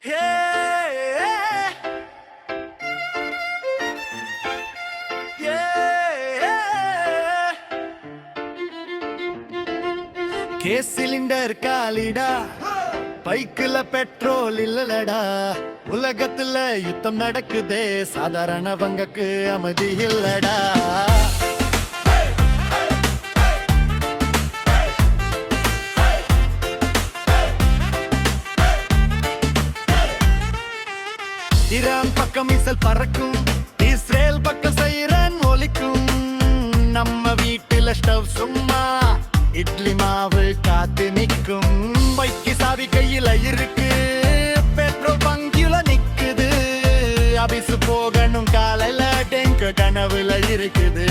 Gas cylinder காலிடா, பைக்குல petrol இல்லடா. உலகத்துல யுத்தம் நடக்குதே, சாதாரணவங்களுக்கு அமைதி இல்லடா. ஈரான் பக்கம் மிசல் பறக்கும், இஸ்ரேல் பக்கம் சைரன் ஒலிக்கும். நம்ம வீட்டுல ஸ்டவ் சும்மா, இட்லி மாவு காத்து நிற்கும். பைக்கு சாவி கையில இருக்கு, பெட்ரோல் பங்கில நிக்குது. அபிசு போகணும் காலையில, டெங்க கனவுல இருக்குது.